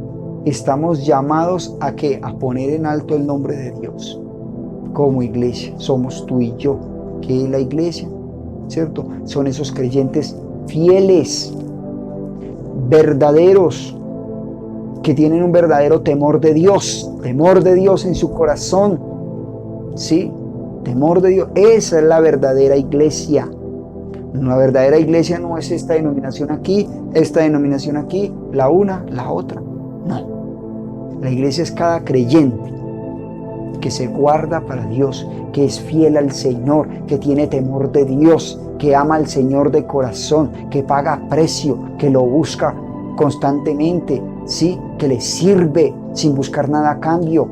estamos llamados a ¿qué? A poner en alto el nombre de Dios. Como iglesia, somos tú y yo. ¿Qué es la iglesia? ¿Cierto? Son esos creyentes fieles, verdaderos, que tienen un verdadero temor de Dios en su corazón. ¿Sí? Temor de Dios. Esa es la verdadera iglesia. Una verdadera iglesia no es esta denominación aquí, la una, la otra. No. La iglesia es cada creyente que se guarda para Dios, que es fiel al Señor, que tiene temor de Dios, que ama al Señor de corazón, que paga precio, que lo busca constantemente, ¿sí? Que le sirve sin buscar nada a cambio,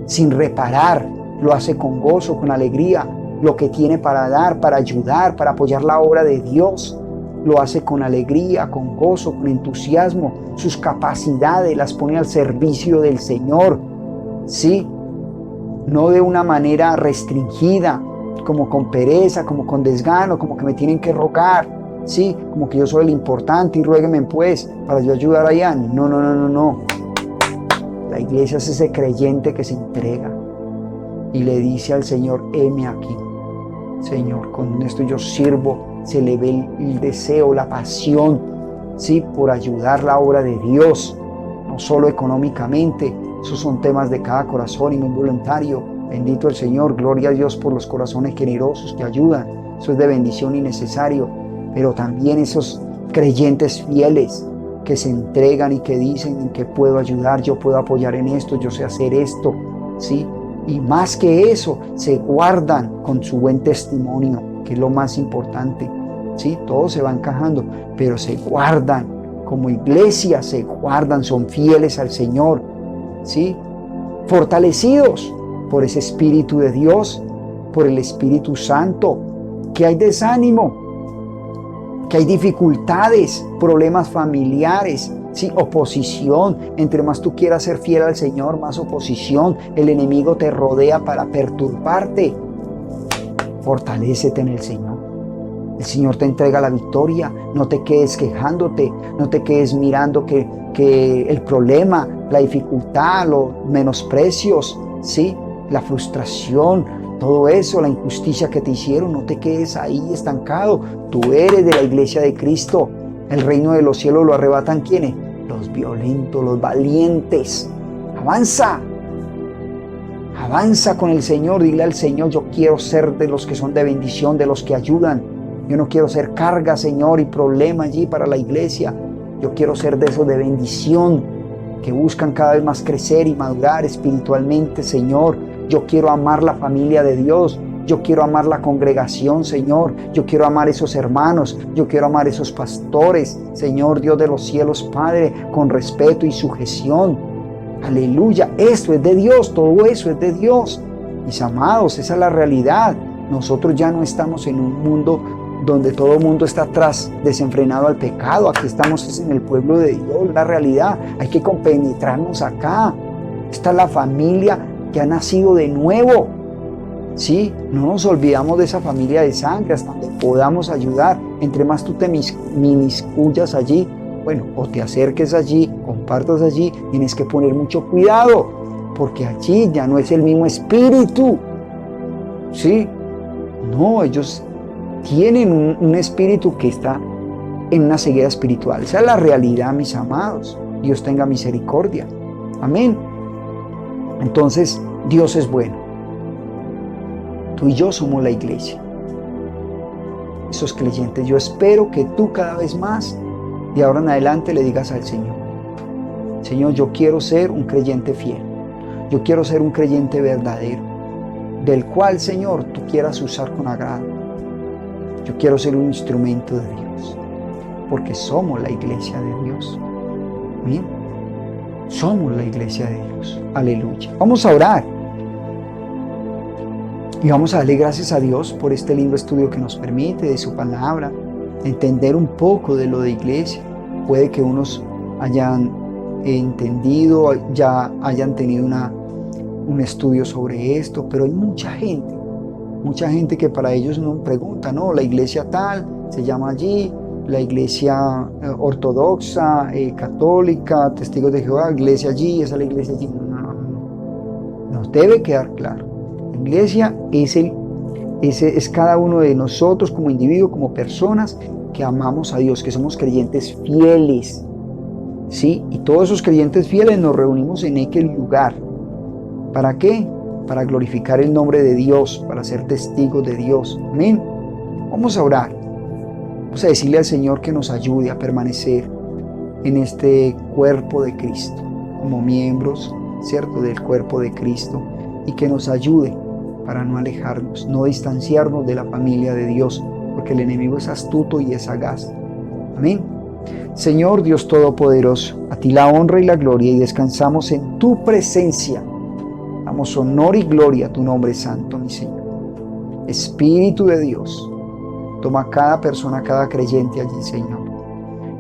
sin reparar, lo hace con gozo, con alegría, lo que tiene para dar, para ayudar, para apoyar la obra de Dios. Lo hace con alegría, con gozo, con entusiasmo. Sus capacidades las pone al servicio del Señor. ¿Sí? No de una manera restringida, como con pereza, como con desgano, como que me tienen que rogar. ¿Sí? Como que yo soy el importante y ruéguenme pues para yo ayudar allá. No. La iglesia es ese creyente que se entrega y le dice al Señor, heme aquí. Señor, con esto yo sirvo. Se le ve el deseo, la pasión, ¿sí? Por ayudar la obra de Dios, no solo económicamente. Esos son temas de cada corazón y muy voluntario. Bendito el Señor, gloria a Dios por los corazones generosos que ayudan. Eso es de bendición y necesario. pero también esos creyentes fieles que se entregan y que dicen en qué puedo ayudar, yo puedo apoyar en esto, yo sé hacer esto, ¿sí? Y más que eso, se guardan con su buen testimonio, que es lo más importante, ¿sí? Todo se va encajando, pero se guardan como iglesia, se guardan, son fieles al Señor, ¿sí? Fortalecidos por ese Espíritu de Dios, por el Espíritu Santo, que hay desánimo, que hay dificultades, problemas familiares, ¿sí? Oposición. Entre más tú quieras ser fiel al Señor, más oposición. El enemigo te rodea para perturbarte. Fortalécete en el Señor. El Señor te entrega la victoria. No te quedes quejándote, no te quedes mirando que el problema, la dificultad, los menosprecios, ¿sí? La frustración, todo eso, la injusticia que te hicieron, no te quedes ahí estancado. Tú eres de la iglesia de Cristo. El reino de los cielos lo arrebatan ¿quiénes? Los violentos, los valientes. Avanza. Avanza con el Señor. Dile al Señor, yo quiero ser de los que son de bendición, de los que ayudan. Yo no quiero ser carga, Señor, y problema allí para la iglesia. Yo quiero ser de esos de bendición, que buscan cada vez más crecer y madurar espiritualmente, Señor. Yo quiero amar la familia de Dios. Yo quiero amar la congregación, Señor. Yo quiero amar esos hermanos. Yo quiero amar esos pastores, Señor Dios de los cielos, Padre, con respeto y sujeción. Aleluya. Esto es de Dios. Todo eso es de Dios. Mis amados, esa es la realidad. Nosotros ya no estamos en un mundo donde todo el mundo está atrás, desenfrenado al pecado. Aquí estamos en el pueblo de Dios, la realidad. Hay que compenetrarnos acá. Esta es la familia que ha nacido de nuevo. Sí, no nos olvidamos de esa familia de sangre, hasta donde podamos ayudar. Entre más tú te miniscuyas allí, bueno, o te acerques allí, compartas allí, tienes que poner mucho cuidado, porque allí ya no es el mismo espíritu. Sí, no, ellos tienen un espíritu que está en una ceguera espiritual. Esa es la realidad, mis amados. Dios tenga misericordia. Amén. Entonces, Dios es bueno. Tú y yo somos la iglesia. Esos creyentes, yo espero que tú cada vez más, de ahora en adelante, le digas al Señor: Señor, yo quiero ser un creyente fiel. Yo quiero ser un creyente verdadero, del cual, Señor, tú quieras usar con agrado. Yo quiero ser un instrumento de Dios, porque somos la iglesia de Dios. ¿Bien? Somos la iglesia de Dios. Aleluya. Vamos a orar. Y vamos a darle gracias a Dios por este lindo estudio que nos permite de su palabra, entender un poco de lo de iglesia. Puede que unos hayan entendido, ya hayan tenido un estudio sobre esto, pero hay mucha gente que para ellos no pregunta, no, la iglesia tal se llama allí, la iglesia ortodoxa, católica, testigos de Jehová, iglesia allí, esa es la iglesia allí. No. Nos debe quedar claro. La iglesia es cada uno de nosotros como individuo, como personas que amamos a Dios, que somos creyentes fieles. ¿Sí? Y todos esos creyentes fieles nos reunimos en aquel lugar. ¿Para qué? Para glorificar el nombre de Dios, para ser testigos de Dios. Amén. Vamos a orar. Vamos a decirle al Señor que nos ayude a permanecer en este cuerpo de Cristo, como miembros, ¿cierto?, del cuerpo de Cristo, y que nos ayude para no alejarnos, no distanciarnos de la familia de Dios, porque el enemigo es astuto y es sagaz. Amén. Señor Dios Todopoderoso, a ti la honra y la gloria, y descansamos en tu presencia. Damos honor y gloria a tu nombre santo, mi Señor. Espíritu de Dios, toma a cada persona, cada creyente allí, Señor,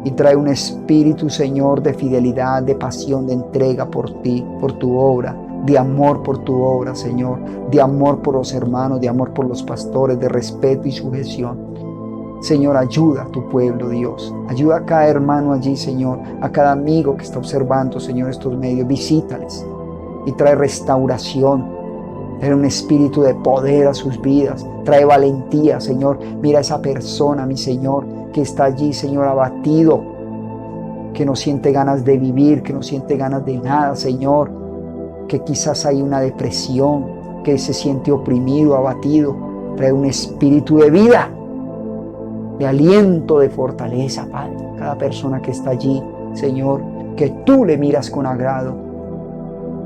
y trae un espíritu, Señor, de fidelidad, de pasión, de entrega por ti, por tu obra, de amor por tu obra, Señor, de amor por los hermanos, de amor por los pastores, de respeto y sujeción. Señor, ayuda a tu pueblo, Dios. Ayuda a cada hermano allí, Señor, a cada amigo que está observando, Señor, estos medios. Visítales y trae restauración. Trae un espíritu de poder a sus vidas. Trae valentía, Señor. Mira a esa persona, mi Señor, que está allí, Señor, abatido, que no siente ganas de vivir, que no siente ganas de nada, Señor, que quizás hay una depresión, que se siente oprimido, abatido. Trae un espíritu de vida. de aliento, de fortaleza, Padre. Cada persona que está allí, Señor, que tú le miras con agrado,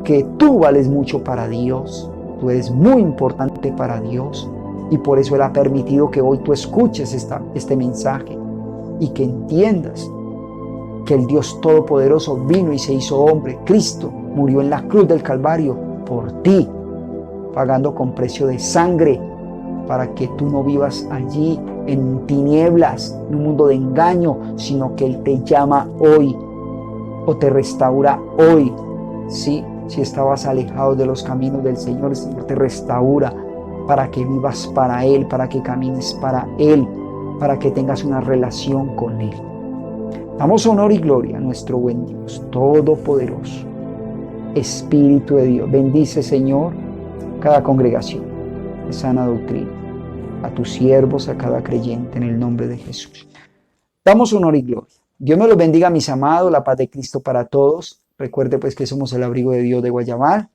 que tú vales mucho para Dios, tú eres muy importante para Dios, y por eso Él ha permitido que hoy tú escuches este mensaje y que entiendas que el Dios Todopoderoso vino y se hizo hombre. Cristo murió en la cruz del Calvario por ti, pagando con precio de sangre, para que tú no vivas allí en tinieblas, en un mundo de engaño, sino que Él te llama hoy o te restaura hoy. Sí, si estabas alejado de los caminos del Señor, el Señor te restaura para que vivas para Él, para que camines para Él, para que tengas una relación con Él. Damos honor y gloria a nuestro buen Dios Todopoderoso. Espíritu de Dios, bendice, Señor, cada congregación de sana doctrina, a tus siervos, a cada creyente, en el nombre de Jesús. Damos honor y gloria. Dios me los bendiga, mis amados, la paz de Cristo para todos. Recuerde pues que somos el abrigo de Dios de Guayabal.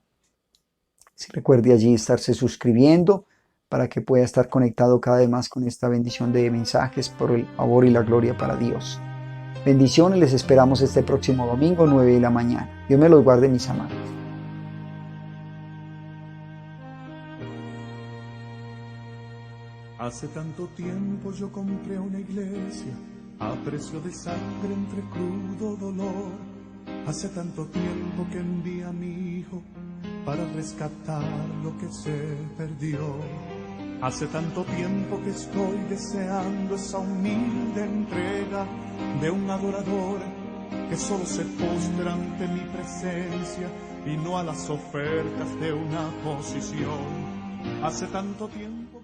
Recuerde allí estarse suscribiendo para que pueda estar conectado cada vez más con esta bendición de mensajes por el favor y la gloria para Dios. Bendiciones, les esperamos este próximo domingo, 9 de la mañana. Dios me los guarde, mis amados. Hace tanto tiempo yo compré una iglesia a precio de sangre entre crudo dolor. Hace tanto tiempo que envié a mi hijo para rescatar lo que se perdió. Hace tanto tiempo que estoy deseando esa humilde entrega de un adorador que solo se postra ante mi presencia y no a las ofertas de una posición. Hace tanto tiempo